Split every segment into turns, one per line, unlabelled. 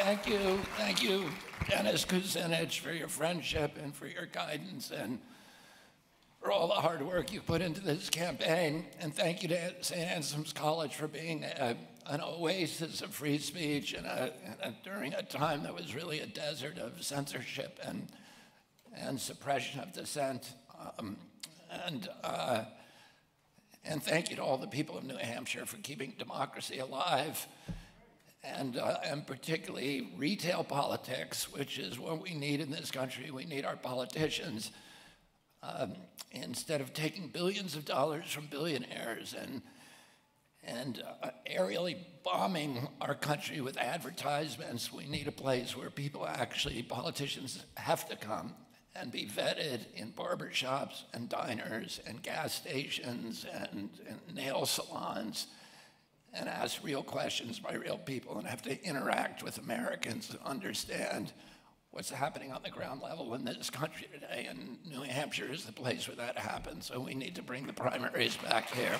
Thank you, Dennis Kucinich, for your friendship and for your guidance and for all the hard work you put into this campaign. And thank you to St. Anselm's College for being an oasis of free speech during a time that was really a desert of censorship and suppression of dissent. And thank you to all the people of New Hampshire for keeping democracy alive, and particularly retail politics, which is what we need in this country. We need our politicians, instead of taking billions of dollars from billionaires and aerially bombing our country with advertisements, we need a place where politicians have to come and be vetted in barbershops and diners and gas stations and nail salons, and ask real questions by real people and have to interact with Americans to understand what's happening on the ground level in this country today. And New Hampshire is the place where that happens, so we need to bring the primaries back here.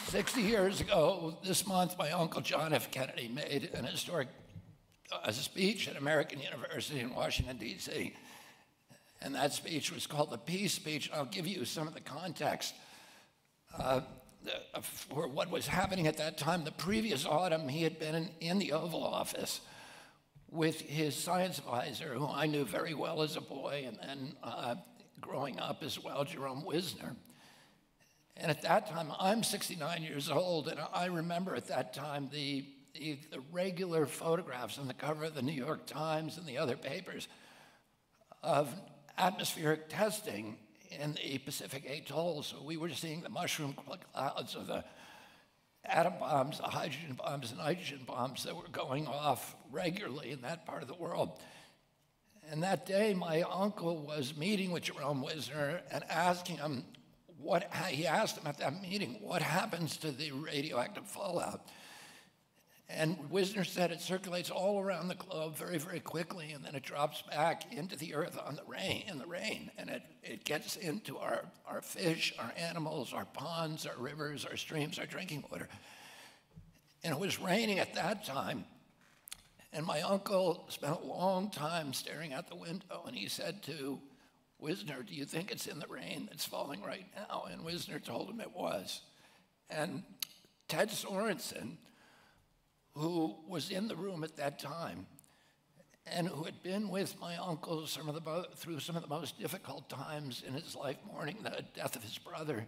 60 years ago this month, my Uncle John F. Kennedy made an historic speech at American University in Washington, D.C. And that speech was called the Peace Speech. I'll give you some of the context for what was happening at that time. The previous autumn, he had been in the Oval Office with his science advisor, who I knew very well as a boy, and then growing up as well, Jerome Wisner. And at that time, I'm 69 years old, and I remember at that time the regular photographs on the cover of the New York Times and the other papers of atmospheric testing in the Pacific atolls. So we were seeing the mushroom clouds of the atom bombs, the hydrogen bombs, and nitrogen bombs that were going off regularly in that part of the world. And that day, my uncle was meeting with Jerome Wisner and asking him, he asked him at that meeting, what happens to the radioactive fallout? And Wisner said it circulates all around the globe very, very quickly, and then it drops back into the earth in the rain, and it gets into our fish, our animals, our ponds, our rivers, our streams, our drinking water. And it was raining at that time, and my uncle spent a long time staring out the window, and he said to Wisner, do you think it's in the rain that's falling right now? And Wisner told him it was. And Ted Sorensen, who was in the room at that time and who had been with my uncle through some of the most difficult times in his life, mourning the death of his brother,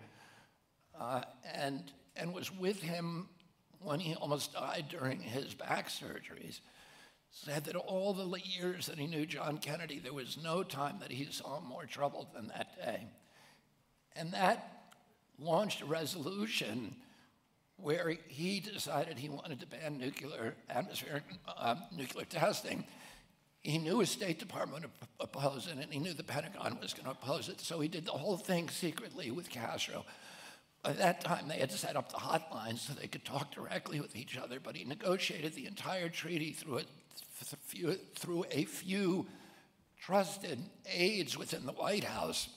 and was with him when he almost died during his back surgeries, said that all the years that he knew John Kennedy, there was no time that he saw him more troubled than that day. And that launched a resolution where he decided he wanted to ban atmospheric nuclear testing. He knew his State Department would oppose it, and he knew the Pentagon was going to oppose it, so he did the whole thing secretly with Castro. By that time, they had set up the hotlines so they could talk directly with each other, but he negotiated the entire treaty through a few trusted aides within the White House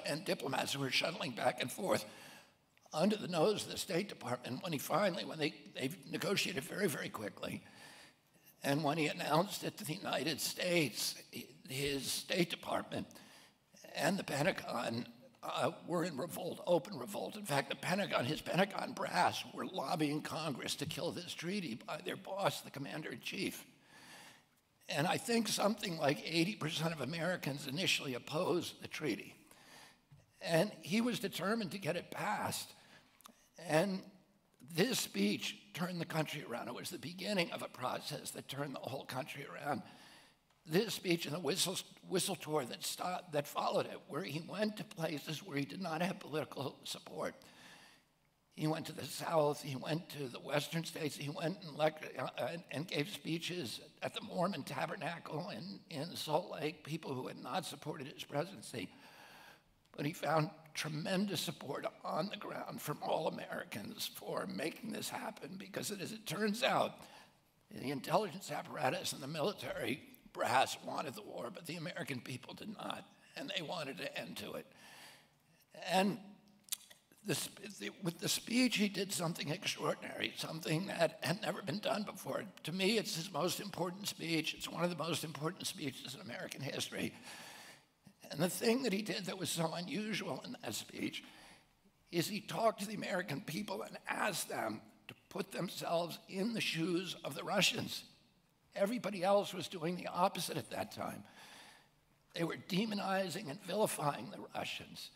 and diplomats who were shuttling back and forth under the nose of the State Department. When they negotiated very, very quickly, and when he announced it to the United States, his State Department and the Pentagon were in revolt, open revolt. In fact, his Pentagon brass were lobbying Congress to kill this treaty by their boss, the Commander-in-Chief. And I think something like 80% of Americans initially opposed the treaty. And he was determined to get it passed. And this speech turned the country around. It was the beginning of a process that turned the whole country around. This speech and the whistle tour that followed it, where he went to places where he did not have political support. He went to the South, he went to the Western states, he went and gave speeches at the Mormon Tabernacle in Salt Lake, people who had not supported his presidency. But he found tremendous support on the ground from all Americans for making this happen, because as it turns out, the intelligence apparatus and the military brass wanted the war, but the American people did not, and they wanted an end to it. And with the speech, he did something extraordinary, something that had never been done before. To me, it's his most important speech. It's one of the most important speeches in American history. And the thing that he did that was so unusual in that speech is he talked to the American people and asked them to put themselves in the shoes of the Russians. Everybody else was doing the opposite at that time. They were demonizing and vilifying the Russians.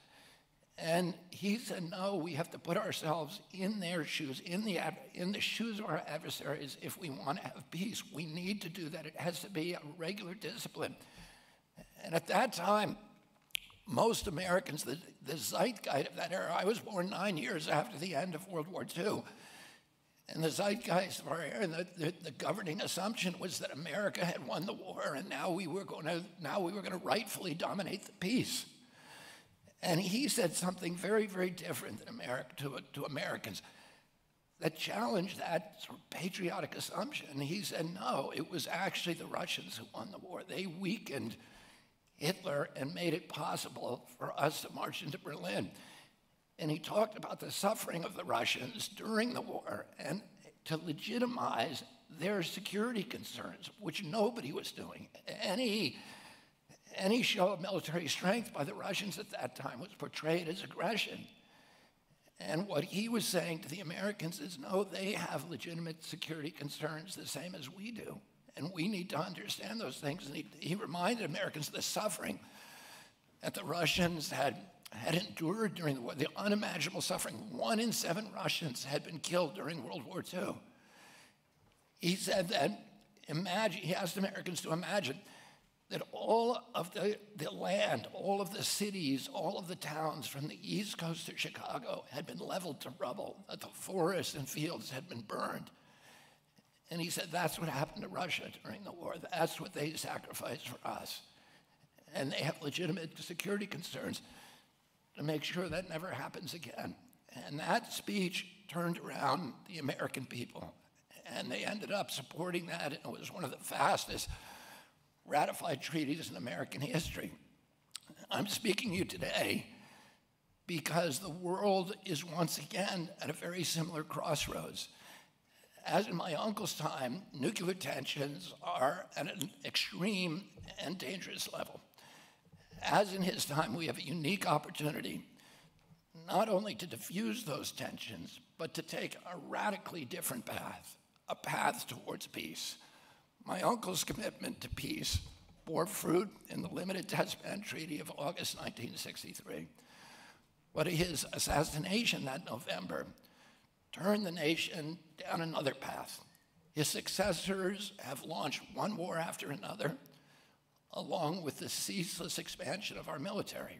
And he said, no, we have to put ourselves in their shoes, in the shoes of our adversaries if we want to have peace. We need to do that. It has to be a regular discipline. And at that time, most Americans, the zeitgeist of that era, I was born 9 years after the end of World War II. And the zeitgeist of our era, the governing assumption was that America had won the war, and now we were going to rightfully dominate the peace. And he said something very, very different than to Americans that challenged that sort of patriotic assumption. He said, no, it was actually the Russians who won the war. They weakened Hitler and made it possible for us to march into Berlin. And he talked about the suffering of the Russians during the war and to legitimize their security concerns, which nobody was doing. Any show of military strength by the Russians at that time was portrayed as aggression. And what he was saying to the Americans is, no, they have legitimate security concerns the same as we do. And we need to understand those things. And he reminded Americans of the suffering that the Russians had endured during the war, the unimaginable suffering. 1 in 7 Russians had been killed during World War II. He said that, he asked Americans to imagine that all of the land, all of the cities, all of the towns from the East Coast to Chicago had been leveled to rubble, that the forests and fields had been burned. And he said that's what happened to Russia during the war. That's what they sacrificed for us. And they have legitimate security concerns to make sure that never happens again. And that speech turned around the American people. And they ended up supporting that. It was one of the fastest ratified treaties in American history. I'm speaking to you today because the world is once again at a very similar crossroads. As in my uncle's time, nuclear tensions are at an extreme and dangerous level. As in his time, we have a unique opportunity not only to diffuse those tensions, but to take a radically different path, a path towards peace. My uncle's commitment to peace bore fruit in the Limited Test Ban Treaty of August 1963. But his assassination that November turned the nation down another path. His successors have launched one war after another, along with the ceaseless expansion of our military.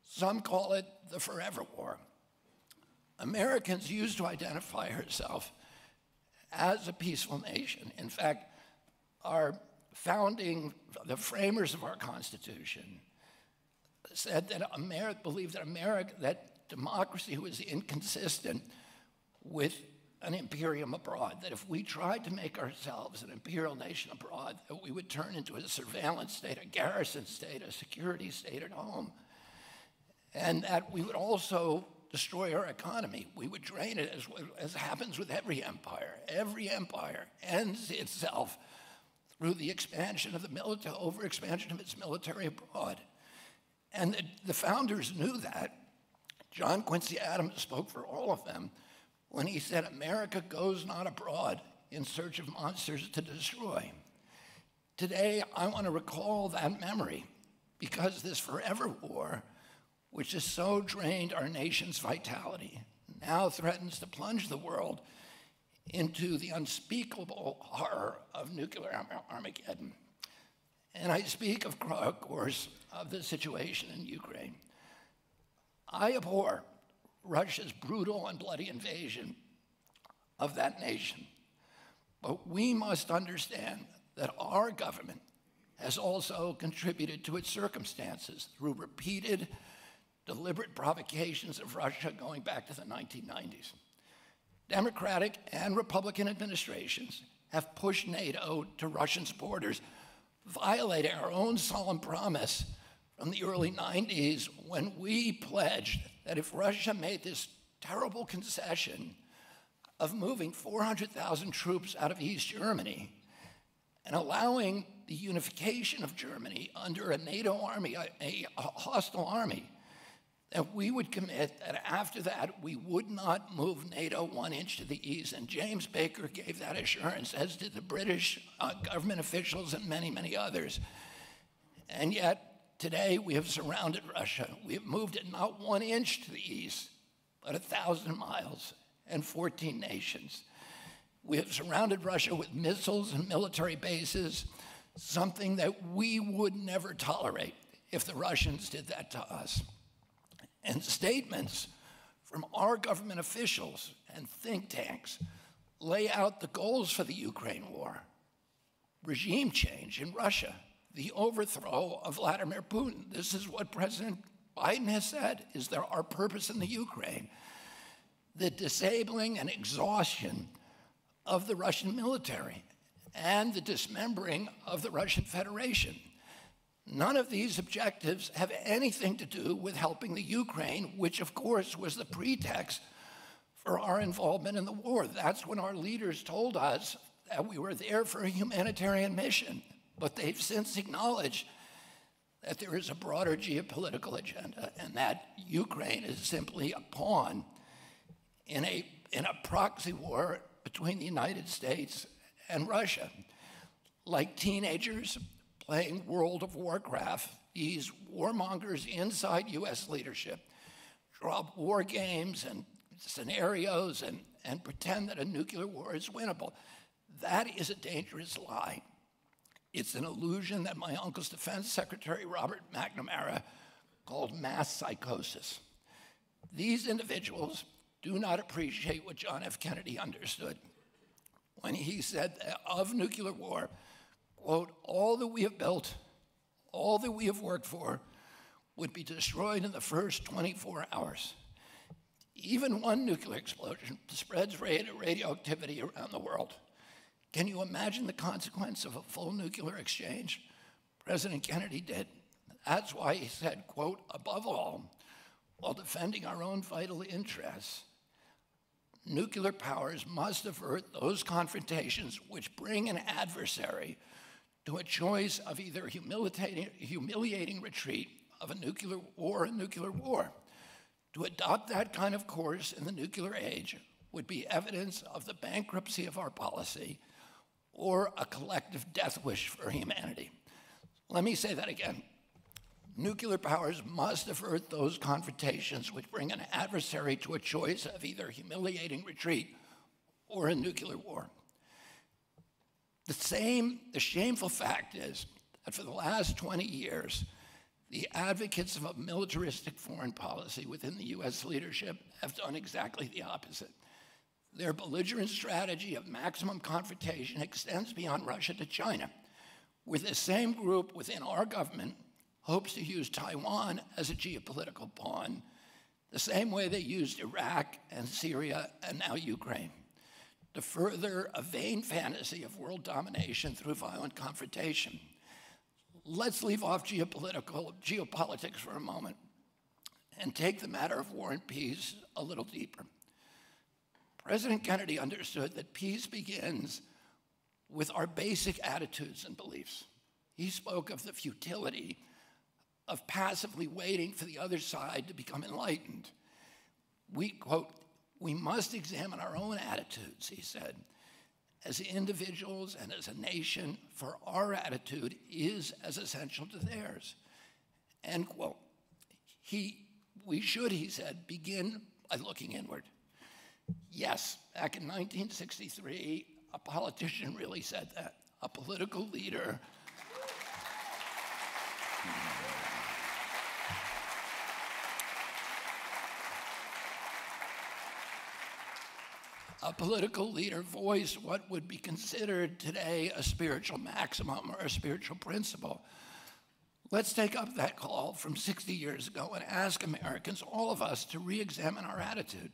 Some call it the forever war. Americans used to identify herself as a peaceful nation. In fact, the framers of our Constitution said that believed that democracy was inconsistent with an imperium abroad, that if we tried to make ourselves an imperial nation abroad, that we would turn into a surveillance state, a garrison state, a security state at home, and that we would also destroy our economy. We would drain it, as happens with every empire. Every empire ends itself through the expansion of the military, overexpansion of its military abroad. And the founders knew that. John Quincy Adams spoke for all of them when he said, America goes not abroad in search of monsters to destroy. Today, I want to recall that memory because this forever war, which has so drained our nation's vitality, now threatens to plunge the world into the unspeakable horror of nuclear Armageddon. And I speak, of course, of the situation in Ukraine. I abhor Russia's brutal and bloody invasion of that nation. But we must understand that our government has also contributed to its circumstances through repeated, deliberate provocations of Russia going back to the 1990s. Democratic and Republican administrations have pushed NATO to Russia's borders, violating our own solemn promise from the early 90s when we pledged that if Russia made this terrible concession of moving 400,000 troops out of East Germany and allowing the unification of Germany under a NATO army, a hostile army, that we would commit that after that we would not move NATO 1 inch to the east. And James Baker gave that assurance, as did the British government officials and many, many others. And yet, today we have surrounded Russia. We have moved it not 1 inch to the east, but 1,000 miles and 14 nations. We have surrounded Russia with missiles and military bases, something that we would never tolerate if the Russians did that to us. And statements from our government officials and think tanks lay out the goals for the Ukraine war: regime change in Russia, the overthrow of Vladimir Putin. This is what President Biden has said is our purpose in the Ukraine. The disabling and exhaustion of the Russian military and the dismembering of the Russian Federation. None of these objectives have anything to do with helping the Ukraine, which of course was the pretext for our involvement in the war. That's when our leaders told us that we were there for a humanitarian mission. But they've since acknowledged that there is a broader geopolitical agenda and that Ukraine is simply a pawn in a proxy war between the United States and Russia. Like teenagers playing World of Warcraft, these warmongers inside U.S. leadership draw up war games and scenarios and pretend that a nuclear war is winnable. That is a dangerous lie. It's an illusion that my uncle's Defense Secretary, Robert McNamara, called mass psychosis. These individuals do not appreciate what John F. Kennedy understood when he said of nuclear war, quote, all that we have built, all that we have worked for would be destroyed in the first 24 hours. Even one nuclear explosion spreads radioactivity around the world. Can you imagine the consequence of a full nuclear exchange? President Kennedy did. That's why he said, quote, above all, while defending our own vital interests, nuclear powers must avert those confrontations which bring an adversary to a choice of either humiliating retreat of a nuclear war. To adopt that kind of course in the nuclear age would be evidence of the bankruptcy of our policy or a collective death wish for humanity. Let me say that again. Nuclear powers must avert those confrontations which bring an adversary to a choice of either humiliating retreat or a nuclear war. The shameful fact is that for the last 20 years, the advocates of a militaristic foreign policy within the U.S. leadership have done exactly the opposite. Their belligerent strategy of maximum confrontation extends beyond Russia to China, where the same group within our government hopes to use Taiwan as a geopolitical pawn, the same way they used Iraq and Syria and now Ukraine, to further a vain fantasy of world domination through violent confrontation. Let's leave off geopolitics for a moment and take the matter of war and peace a little deeper. President Kennedy understood that peace begins with our basic attitudes and beliefs. He spoke of the futility of passively waiting for the other side to become enlightened. We, quote, we must examine our own attitudes, he said, as individuals and as a nation, for our attitude is as essential to theirs. End quote. We should, he said, begin by looking inward. Yes, back in 1963, a politician really said that. A political leader. A political leader voiced what would be considered today a spiritual maximum or a spiritual principle. Let's take up that call from 60 years ago and ask Americans, all of us, to re-examine our attitude.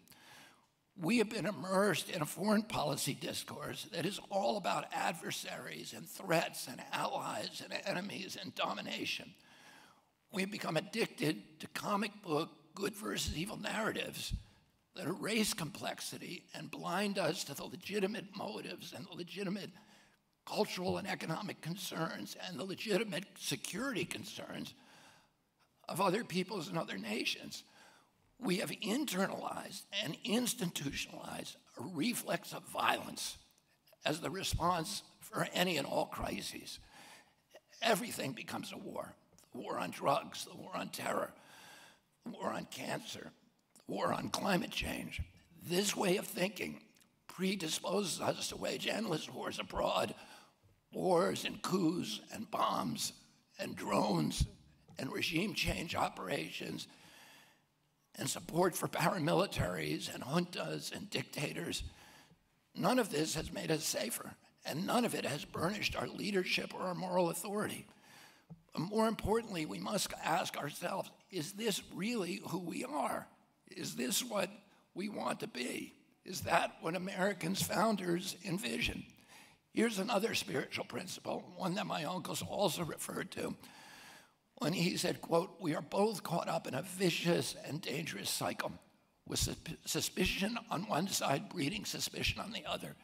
We have been immersed in a foreign policy discourse that is all about adversaries and threats and allies and enemies and domination. We've become addicted to comic book good versus evil narratives that erase complexity and blind us to the legitimate motives and the legitimate cultural and economic concerns and the legitimate security concerns of other peoples and other nations. We have internalized and institutionalized a reflex of violence as the response for any and all crises. Everything becomes a war. The war on drugs, the war on terror, the war on cancer, the war on climate change. This way of thinking predisposes us to wage endless wars abroad, wars and coups and bombs and drones and regime change operations and support for paramilitaries and juntas and dictators. None of this has made us safer, and none of it has burnished our leadership or our moral authority. But more importantly, we must ask ourselves, is this really who we are? Is this what we want to be? Is that what Americans' founders envisioned? Here's another spiritual principle, one that my uncles also referred to, when he said, quote, "We are both caught up in a vicious and dangerous cycle, with suspicion on one side breeding suspicion on the other,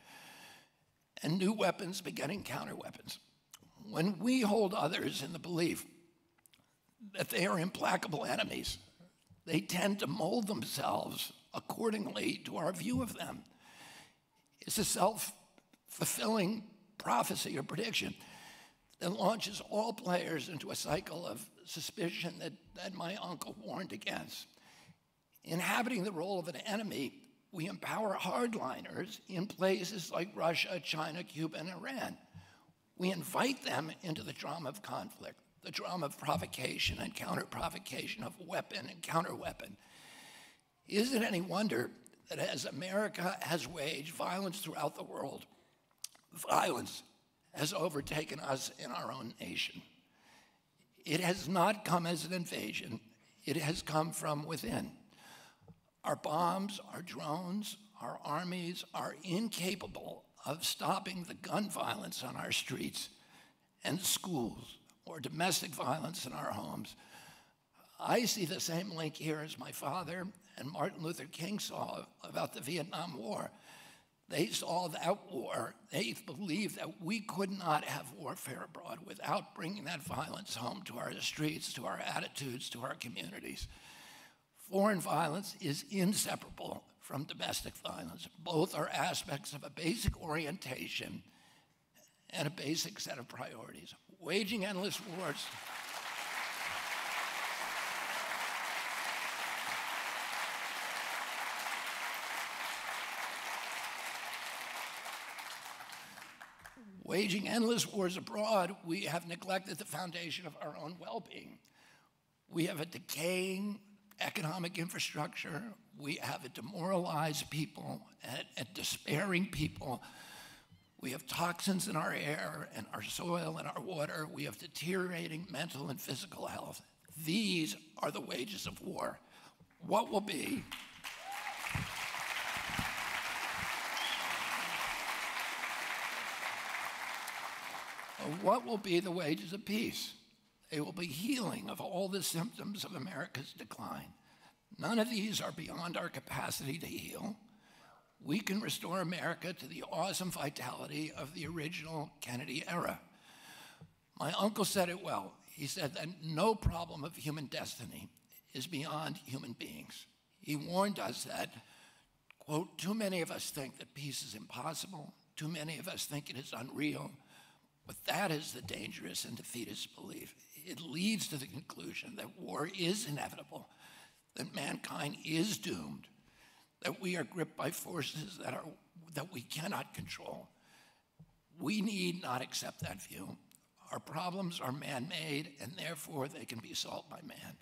and new weapons begetting counterweapons. When we hold others in the belief that they are implacable enemies, they tend to mold themselves accordingly to our view of them. It's a self-fulfilling prophecy or prediction that launches all players into a cycle of suspicion that my uncle warned against. Inhabiting the role of an enemy, we empower hardliners in places like Russia, China, Cuba, and Iran. We invite them into the drama of conflict, the drama of provocation and counter-provocation, of weapon and counter-weapon. Is it any wonder that as America has waged violence throughout the world, violence has overtaken us in our own nation? It has not come as an invasion. It has come from within. Our bombs, our drones, our armies are incapable of stopping the gun violence on our streets and schools or domestic violence in our homes. I see the same link here as my father and Martin Luther King saw about the Vietnam War. They saw that war. They believed that we could not have warfare abroad without bringing that violence home to our streets, to our attitudes, to our communities. Foreign violence is inseparable from domestic violence. Both are aspects of a basic orientation and a basic set of priorities. Waging endless wars. Waging endless wars abroad, we have neglected the foundation of our own well-being. We have a decaying economic infrastructure. We have a demoralized people and despairing people. We have toxins in our air and our soil and our water. We have deteriorating mental and physical health. These are the wages of war. What will be the wages of peace? They will be healing of all the symptoms of America's decline. None of these are beyond our capacity to heal. We can restore America to the awesome vitality of the original Kennedy era. My uncle said it well. He said that no problem of human destiny is beyond human beings. He warned us that, quote, "Too many of us think that peace is impossible. Too many of us think it is unreal. But that is the dangerous and defeatist belief. It leads to the conclusion that war is inevitable, that mankind is doomed, that we are gripped by forces that we cannot control. We need not accept that view. Our problems are man-made, and therefore they can be solved by man."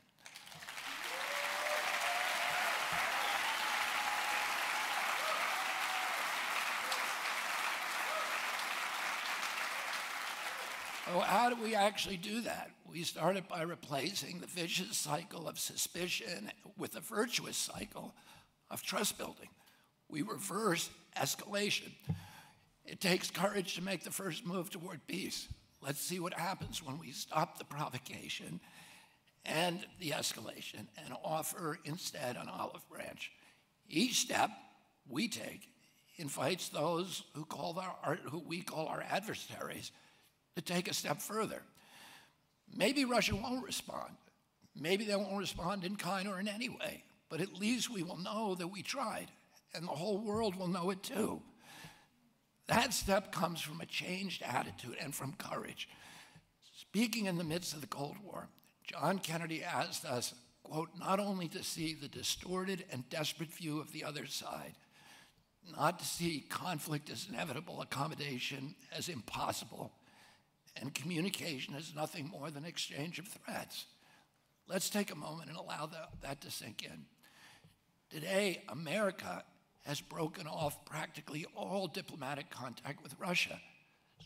So how do we actually do that? We started by replacing the vicious cycle of suspicion with a virtuous cycle of trust building. We reverse escalation. It takes courage to make the first move toward peace. Let's see what happens when we stop the provocation and the escalation and offer instead an olive branch. Each step we take invites those who we call our adversaries to take a step further. Maybe Russia won't respond. Maybe they won't respond in kind or in any way, but at least we will know that we tried, and the whole world will know it too. That step comes from a changed attitude and from courage. Speaking in the midst of the Cold War, John Kennedy asked us, quote, not only to see the distorted and desperate view of the other side, not to see conflict as inevitable, accommodation as impossible, and communication as nothing more than exchange of threats. Let's take a moment and allow that to sink in. Today, America has broken off practically all diplomatic contact with Russia,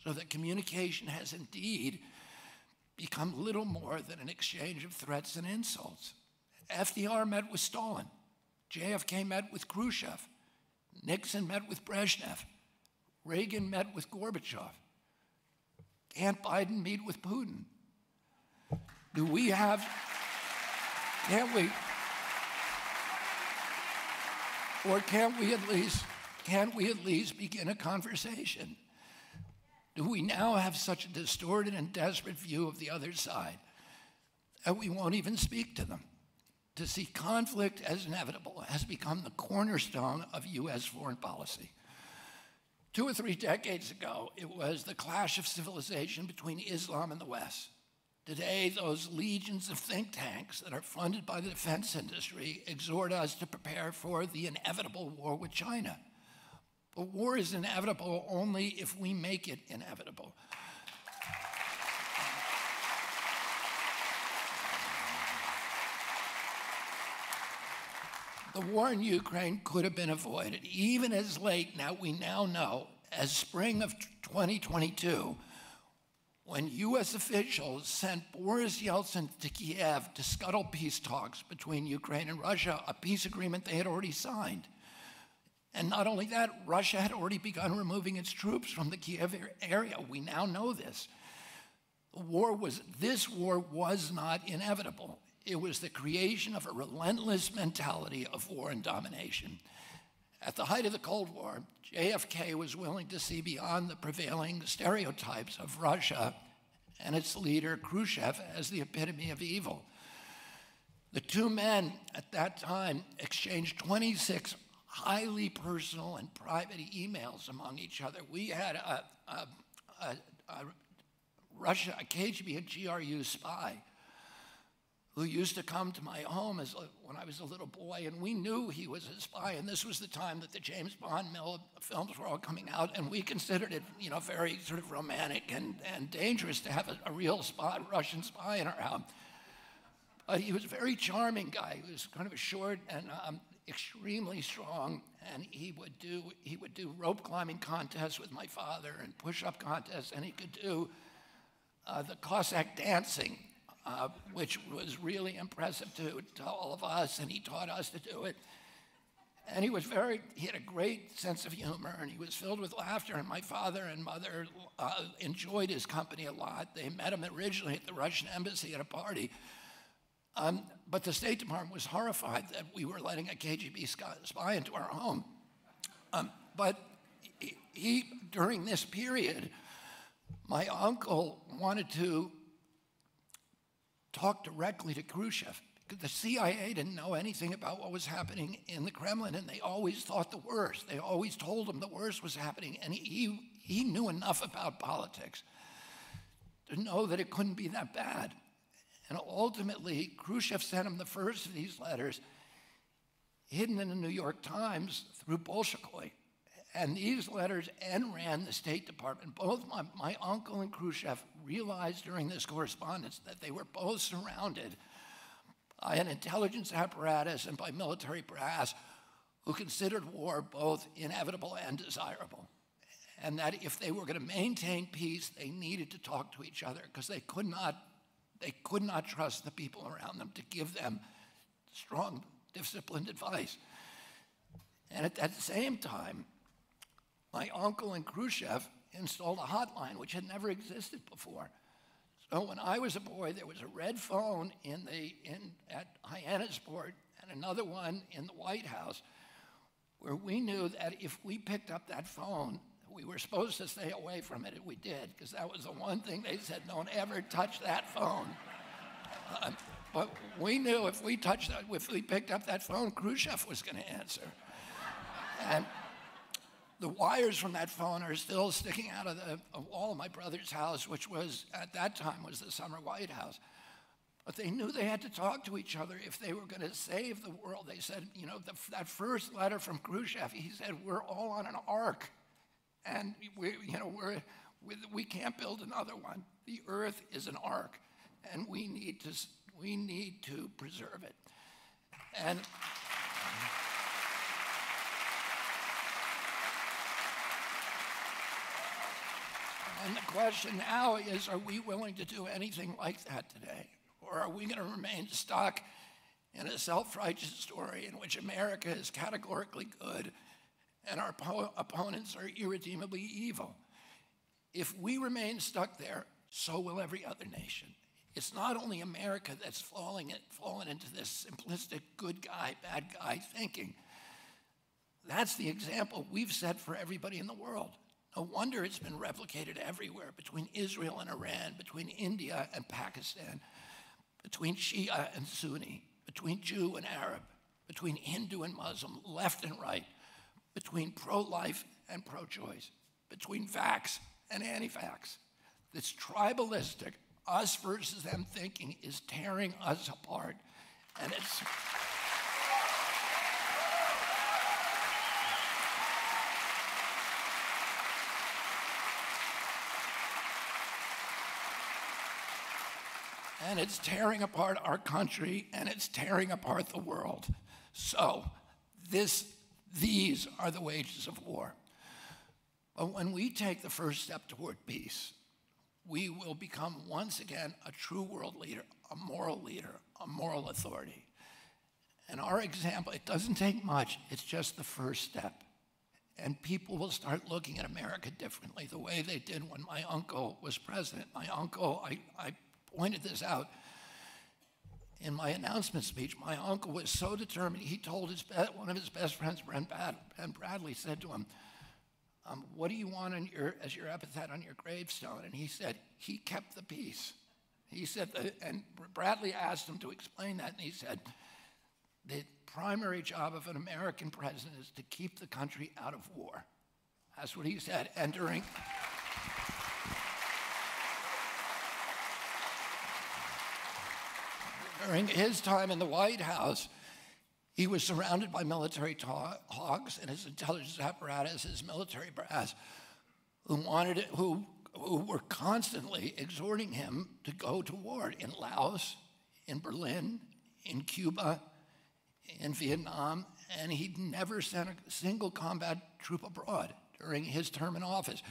so that communication has indeed become little more than an exchange of threats and insults. FDR met with Stalin. JFK met with Khrushchev. Nixon met with Brezhnev. Reagan met with Gorbachev. Can't Biden meet with Putin? Can't we at least begin a conversation? Do we now have such a distorted and desperate view of the other side that we won't even speak to them? To see conflict as inevitable has become the cornerstone of U.S. foreign policy. 2 or 3 decades ago, it was the clash of civilization between Islam and the West. Today, those legions of think tanks that are funded by the defense industry exhort us to prepare for the inevitable war with China. But war is inevitable only if we make it inevitable. The war in Ukraine could have been avoided, even as late we now know as spring of 2022, when U.S. officials sent Boris Yeltsin to Kiev to scuttle peace talks between Ukraine and Russia, a peace agreement they had already signed. And not only that, Russia had already begun removing its troops from the Kiev area. We now know this. This war was not inevitable. It was the creation of a relentless mentality of war and domination. At the height of the Cold War, JFK was willing to see beyond the prevailing stereotypes of Russia and its leader, Khrushchev, as the epitome of evil. The two men at that time exchanged 26 highly personal and private emails among each other. We had a KGB and GRU spy who used to come to my home when I was a little boy, and we knew he was a spy, and this was the time that the James Bond films were all coming out, and we considered it, very sort of romantic and dangerous to have a real spy, Russian spy in our house. But he was a very charming guy. He was kind of a short and extremely strong, and he would do rope climbing contests with my father and push-up contests, and he could do the Cossack dancing, which was really impressive to all of us, and he taught us to do it. And he had a great sense of humor, and he was filled with laughter, and my father and mother enjoyed his company a lot. They met him originally at the Russian embassy at a party. But the State Department was horrified that we were letting a KGB spy into our home. But during this period, my uncle wanted to talk directly to Khrushchev. The CIA didn't know anything about what was happening in the Kremlin, and they always thought the worst. They always told him the worst was happening, and he knew enough about politics to know that it couldn't be that bad. And ultimately, Khrushchev sent him the first of these letters, hidden in the New York Times through Bolshoi. And these letters ran the State Department. Both my uncle and Khrushchev realized during this correspondence that they were both surrounded by an intelligence apparatus and by military brass who considered war both inevitable and desirable. And that if they were going to maintain peace, they needed to talk to each other because they could not trust the people around them to give them strong, disciplined advice. And at that same time, my uncle and Khrushchev installed a hotline which had never existed before. So when I was a boy, there was a red phone at Hyannisport and another one in the White House, where we knew that if we picked up that phone, we were supposed to stay away from it, and we did, because that was the one thing they said, don't ever touch that phone. But we knew if we picked up that phone, Khrushchev was going to answer. And the wires from that phone are still sticking out of the wall of my brother's house, which was, at that time, was the summer White House. But they knew they had to talk to each other if they were going to save the world. They said, you know, that first letter from Khrushchev, he said, we're all on an ark, and we can't build another one. The earth is an ark, and we need to preserve it. And the question now is, are we willing to do anything like that today? Or are we going to remain stuck in a self-righteous story in which America is categorically good and our opponents are irredeemably evil? If we remain stuck there, so will every other nation. It's not only America that's fallen into this simplistic good guy, bad guy thinking. That's the example we've set for everybody in the world. No wonder it's been replicated everywhere, between Israel and Iran, between India and Pakistan, between Shia and Sunni, between Jew and Arab, between Hindu and Muslim, left and right, between pro-life and pro-choice, between vax and anti-vax. This tribalistic, us versus them thinking is tearing us apart, and it's... And it's tearing apart our country, and it's tearing apart the world. So these are the wages of war. But when we take the first step toward peace, we will become once again a true world leader, a moral authority. And our example, it doesn't take much, it's just the first step. And people will start looking at America differently, the way they did when my uncle was president. My uncle, I pointed this out in my announcement speech. My uncle was so determined, he told one of his best friends, Ben Bradley, said to him, what do you want as your epithet on your gravestone? And he said, he kept the peace. He said, and Bradley asked him to explain that, and he said, the primary job of an American president is to keep the country out of war. That's what he said. And during his time in the White House, he was surrounded by military hogs and his intelligence apparatus, his military brass, who were constantly exhorting him to go to war in Laos, in Berlin, in Cuba, in Vietnam, and he'd never sent a single combat troop abroad during his term in office.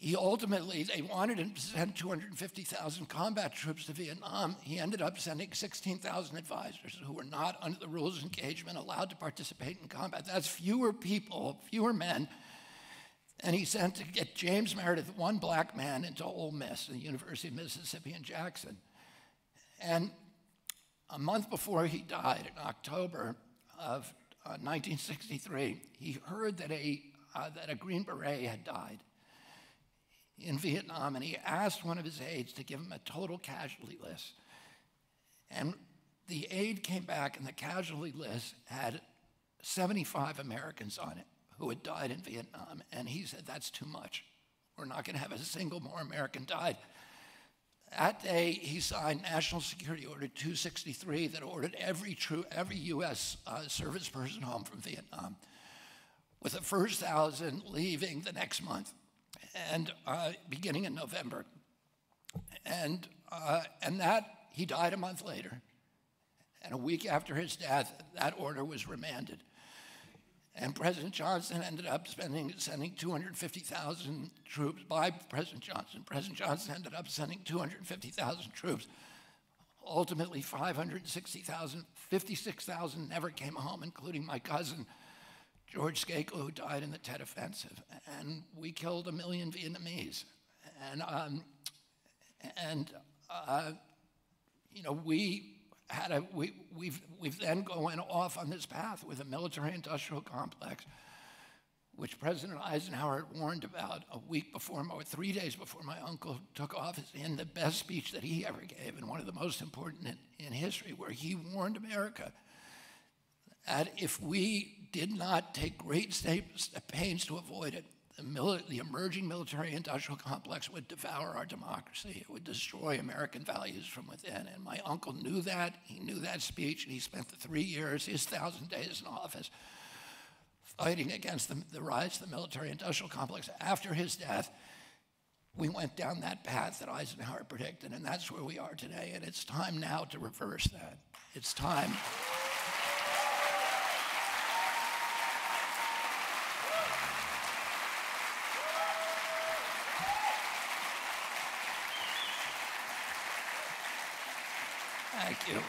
They wanted him to send 250,000 combat troops to Vietnam. He ended up sending 16,000 advisors who were not, under the rules of engagement, allowed to participate in combat. That's fewer people, fewer men. And he sent to get James Meredith, one black man, into Ole Miss, the University of Mississippi in Jackson. And a month before he died, in October of 1963, he heard that a Green Beret had died in Vietnam, and he asked one of his aides to give him a total casualty list. And the aide came back, and the casualty list had 75 Americans on it who had died in Vietnam. And he said, that's too much. We're not going to have a single more American died. That day, he signed National Security Order 263 that ordered every U.S. service person home from Vietnam, with the first 1,000 leaving the next month, and beginning in November. And that, he died a month later. And a week after his death, that order was remanded. And President Johnson ended up sending 250,000 troops by President Johnson. President Johnson ended up sending 250,000 troops. Ultimately, 560,000, 56,000 never came home, including my cousin, George Skakel, who died in the Tet Offensive. And we killed 1 million Vietnamese. And we've then going off on this path with a military-industrial complex, which President Eisenhower warned about a week before, or 3 days before my uncle took office, in the best speech that he ever gave, and one of the most important in history, where he warned America that if we did not take great pains to avoid it, the emerging military-industrial complex would devour our democracy. It would destroy American values from within. And my uncle knew that. He knew that speech, and he spent the 3 years, his 1,000 days in office, fighting against the rise of the military-industrial complex. After his death, we went down that path that Eisenhower predicted, and that's where we are today. And it's time now to reverse that. It's time. Thank you.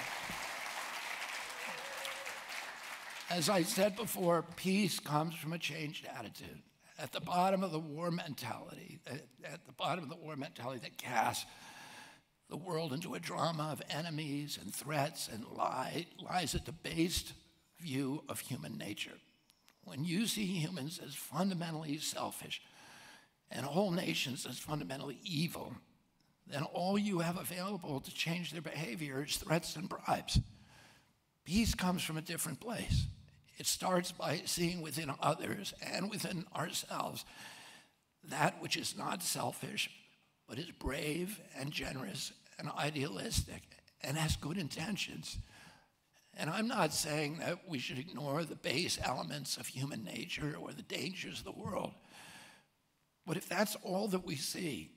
As I said before, peace comes from a changed attitude. At the bottom of the war mentality, that casts the world into a drama of enemies and threats and lies a debased view of human nature. When you see humans as fundamentally selfish and whole nations as fundamentally evil, then all you have available to change their behavior is threats and bribes. Peace comes from a different place. It starts by seeing within others and within ourselves that which is not selfish, but is brave and generous and idealistic and has good intentions. And I'm not saying that we should ignore the base elements of human nature or the dangers of the world. But if that's all that we see,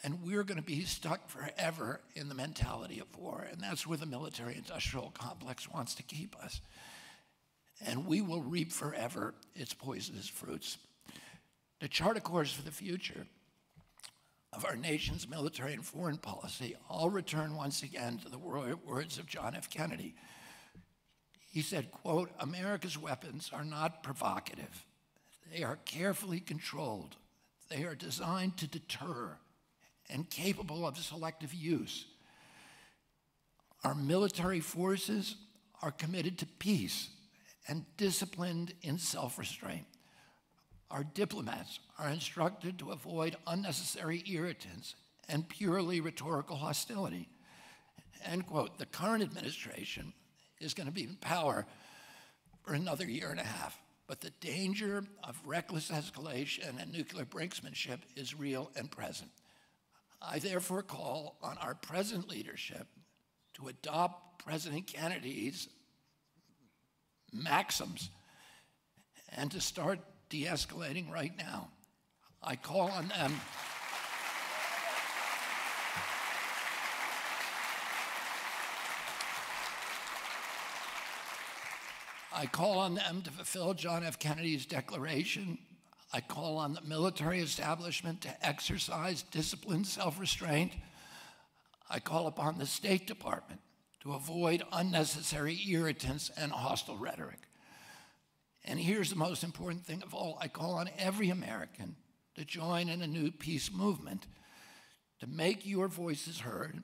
and we're going to be stuck forever in the mentality of war. And that's where the military-industrial complex wants to keep us. And we will reap forever its poisonous fruits. To chart a course for the future of our nation's military and foreign policy, I'll return once again to the words of John F. Kennedy. He said, quote, "America's weapons are not provocative. They are carefully controlled. They are designed to deter and capable of selective use. Our military forces are committed to peace and disciplined in self-restraint. Our diplomats are instructed to avoid unnecessary irritants and purely rhetorical hostility." End quote. The current administration is going to be in power for another year and a half, but the danger of reckless escalation and nuclear brinksmanship is real and present. I therefore call on our present leadership to adopt President Kennedy's maxims and to start de-escalating right now. I call on them to fulfill John F. Kennedy's declaration. I call on the military establishment to exercise disciplined self-restraint. I call upon the State Department to avoid unnecessary irritants and hostile rhetoric. And here's the most important thing of all. I call on every American to join in a new peace movement, to make your voices heard,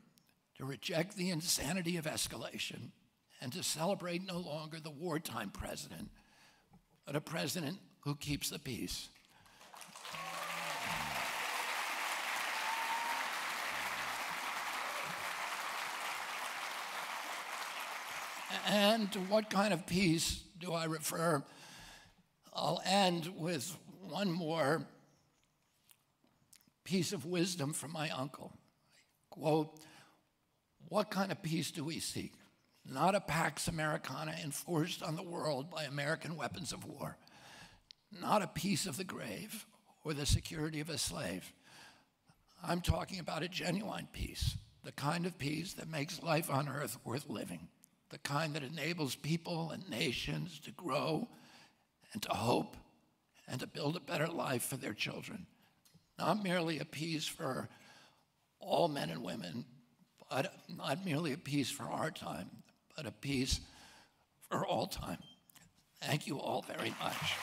to reject the insanity of escalation, and to celebrate no longer the wartime president, but a president who keeps the peace. And to what kind of peace do I refer? I'll end with one more piece of wisdom from my uncle. Quote, "What kind of peace do we seek? Not a Pax Americana enforced on the world by American weapons of war. Not a peace of the grave or the security of a slave. I'm talking about a genuine peace, the kind of peace that makes life on earth worth living, the kind that enables people and nations to grow and to hope and to build a better life for their children. Not merely a peace for all men and women, but not merely a peace for our time, but a peace for all time." Thank you all very much.